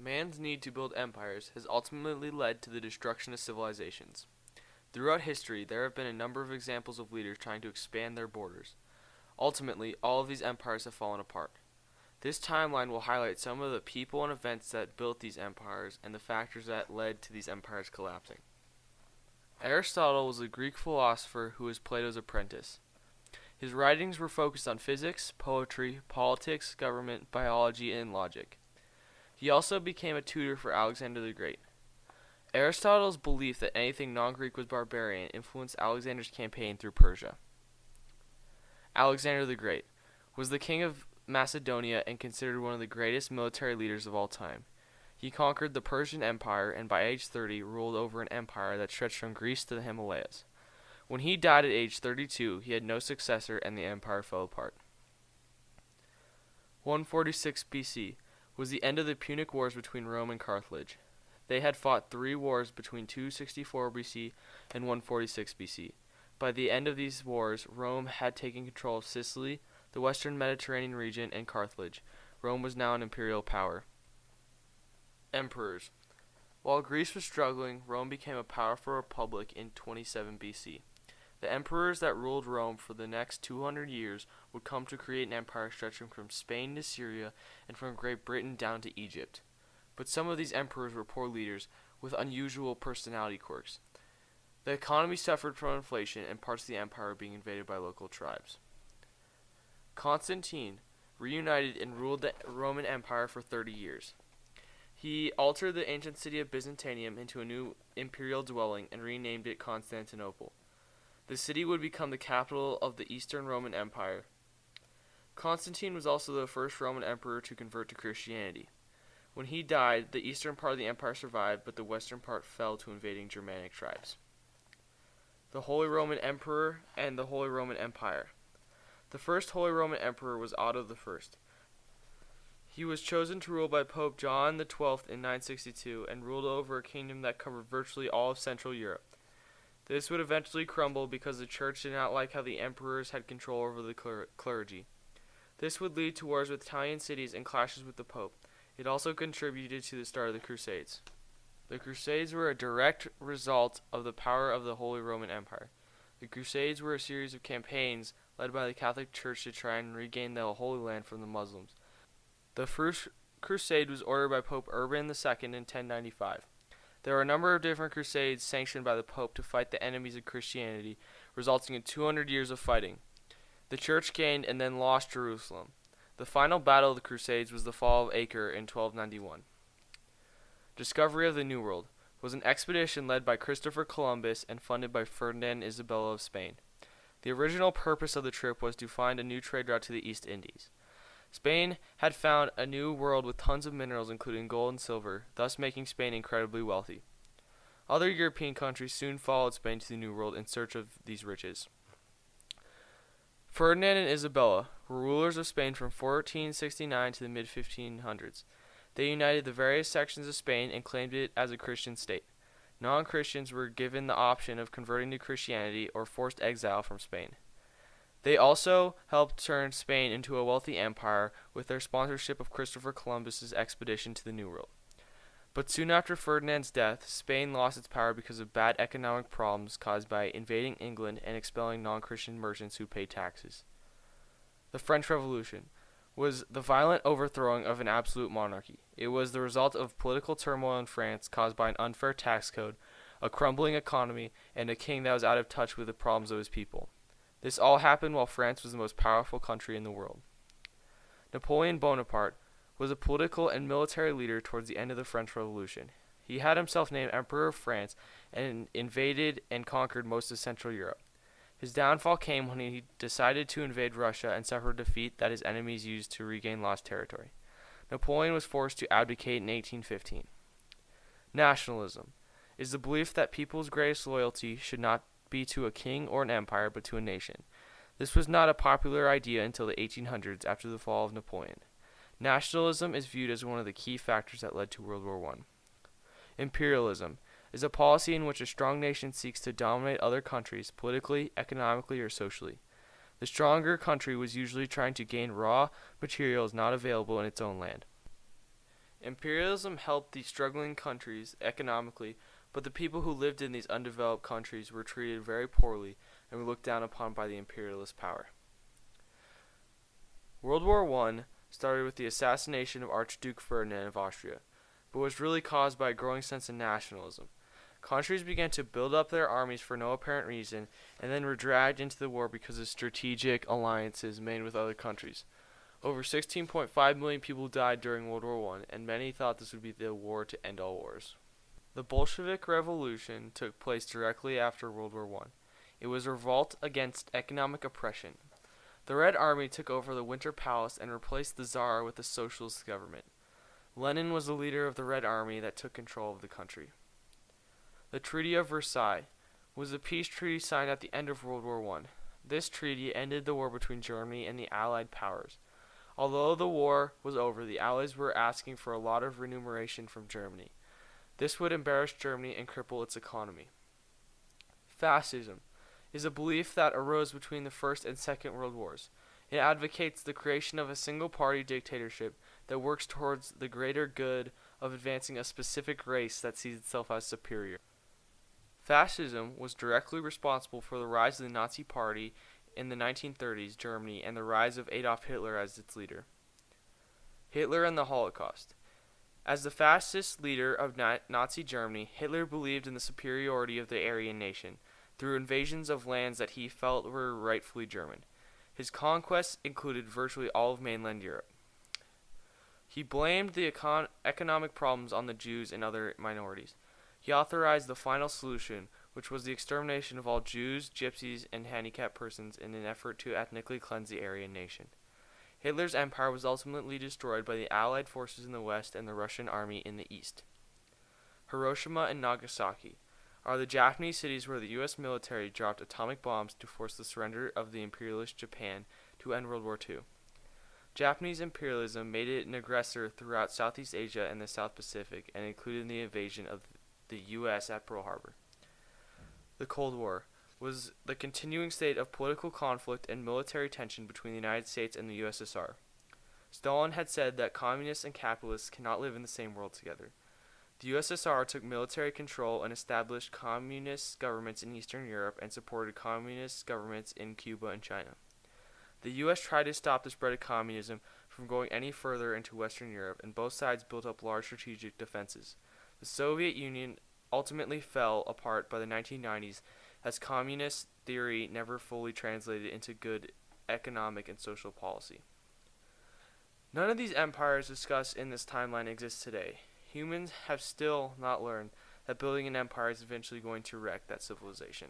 Man's need to build empires has ultimately led to the destruction of civilizations. Throughout history, there have been a number of examples of leaders trying to expand their borders. Ultimately, all of these empires have fallen apart. This timeline will highlight some of the people and events that built these empires and the factors that led to these empires collapsing. Aristotle was a Greek philosopher who was Plato's apprentice. His writings were focused on physics, poetry, politics, government, biology, and logic. He also became a tutor for Alexander the Great. Aristotle's belief that anything non-Greek was barbarian influenced Alexander's campaign through Persia. Alexander the Great was the king of Macedonia and considered one of the greatest military leaders of all time. He conquered the Persian Empire and by age 30 ruled over an empire that stretched from Greece to the Himalayas. When he died at age 32, he had no successor and the empire fell apart. 146 BC was the end of the Punic Wars between Rome and Carthage. They had fought 3 wars between 264 BC and 146 BC. By the end of these wars, Rome had taken control of Sicily, the western Mediterranean region, and Carthage. Rome was now an imperial power. Emperors. While Greece was struggling, Rome became a powerful republic in 27 BC. The emperors that ruled Rome for the next 200 years would come to create an empire stretching from Spain to Syria and from Great Britain down to Egypt. But some of these emperors were poor leaders with unusual personality quirks. The economy suffered from inflation and parts of the empire were being invaded by local tribes. Constantine reunited and ruled the Roman Empire for 30 years. He altered the ancient city of Byzantium into a new imperial dwelling and renamed it Constantinople. The city would become the capital of the Eastern Roman Empire. Constantine was also the first Roman emperor to convert to Christianity. When he died, the eastern part of the empire survived, but the western part fell to invading Germanic tribes. The Holy Roman Emperor and the Holy Roman Empire. The first Holy Roman Emperor was Otto I. He was chosen to rule by Pope John XII in 962 and ruled over a kingdom that covered virtually all of Central Europe. This would eventually crumble because the church did not like how the emperors had control over the clergy. This would lead to wars with Italian cities and clashes with the Pope. It also contributed to the start of the Crusades. The Crusades were a direct result of the power of the Holy Roman Empire. The Crusades were a series of campaigns led by the Catholic Church to try and regain the Holy Land from the Muslims. The first crusade was ordered by Pope Urban II in 1095. There were a number of different crusades sanctioned by the Pope to fight the enemies of Christianity, resulting in 200 years of fighting. The Church gained and then lost Jerusalem. The final battle of the Crusades was the fall of Acre in 1291. Discovery of the New World was an expedition led by Christopher Columbus and funded by Ferdinand and Isabella of Spain. The original purpose of the trip was to find a new trade route to the East Indies. Spain had found a new world with tons of minerals including gold and silver, thus making Spain incredibly wealthy. Other European countries soon followed Spain to the New World in search of these riches. Ferdinand and Isabella were rulers of Spain from 1469 to the mid-1500s. They united the various sections of Spain and claimed it as a Christian state. Non-Christians were given the option of converting to Christianity or forced exile from Spain. They also helped turn Spain into a wealthy empire with their sponsorship of Christopher Columbus's expedition to the New World. But soon after Ferdinand's death, Spain lost its power because of bad economic problems caused by invading England and expelling non-Christian merchants who paid taxes. The French Revolution was the violent overthrowing of an absolute monarchy. It was the result of political turmoil in France caused by an unfair tax code, a crumbling economy, and a king that was out of touch with the problems of his people. This all happened while France was the most powerful country in the world. Napoleon Bonaparte was a political and military leader towards the end of the French Revolution. He had himself named Emperor of France and invaded and conquered most of Central Europe. His downfall came when he decided to invade Russia and suffered defeat that his enemies used to regain lost territory. Napoleon was forced to abdicate in 1815. Nationalism is the belief that people's greatest loyalty should not be to a king or an empire, but to a nation. This was not a popular idea until the 1800s after the fall of Napoleon. Nationalism is viewed as one of the key factors that led to World War I. Imperialism is a policy in which a strong nation seeks to dominate other countries politically, economically, or socially. The stronger country was usually trying to gain raw materials not available in its own land. Imperialism helped the struggling countries economically, but the people who lived in these undeveloped countries were treated very poorly and were looked down upon by the imperialist power. World War I started with the assassination of Archduke Ferdinand of Austria, but was really caused by a growing sense of nationalism. Countries began to build up their armies for no apparent reason, and then were dragged into the war because of strategic alliances made with other countries. Over 16.5 million people died during World War I, and many thought this would be the war to end all wars. The Bolshevik Revolution took place directly after World War I. It was a revolt against economic oppression. The Red Army took over the Winter Palace and replaced the Tsar with a socialist government. Lenin was the leader of the Red Army that took control of the country. The Treaty of Versailles was a peace treaty signed at the end of World War I. This treaty ended the war between Germany and the Allied powers. Although the war was over, the Allies were asking for a lot of remuneration from Germany. This would embarrass Germany and cripple its economy. Fascism is a belief that arose between the First and Second World Wars. It advocates the creation of a single-party dictatorship that works towards the greater good of advancing a specific race that sees itself as superior. Fascism was directly responsible for the rise of the Nazi Party in the 1930s Germany and the rise of Adolf Hitler as its leader. Hitler and the Holocaust. As the fascist leader of Nazi Germany, Hitler believed in the superiority of the Aryan nation through invasions of lands that he felt were rightfully German. His conquests included virtually all of mainland Europe. He blamed the economic problems on the Jews and other minorities. He authorized the final solution, which was the extermination of all Jews, Gypsies, and handicapped persons in an effort to ethnically cleanse the Aryan nation. Hitler's empire was ultimately destroyed by the Allied forces in the west and the Russian army in the east. Hiroshima and Nagasaki are the Japanese cities where the U.S. military dropped atomic bombs to force the surrender of the imperialist Japan to end World War II. Japanese imperialism made it an aggressor throughout Southeast Asia and the South Pacific and included the invasion of the U.S. at Pearl Harbor. The Cold War was the continuing state of political conflict and military tension between the United States and the USSR. Stalin had said that communists and capitalists cannot live in the same world together. The USSR took military control and established communist governments in Eastern Europe and supported communist governments in Cuba and China. The U.S. tried to stop the spread of communism from going any further into Western Europe, and both sides built up large strategic defenses. The Soviet Union ultimately fell apart by the 1990s as communist theory never fully translated into good economic and social policy. None of these empires discussed in this timeline exist today. Humans have still not learned that building an empire is eventually going to wreck that civilization.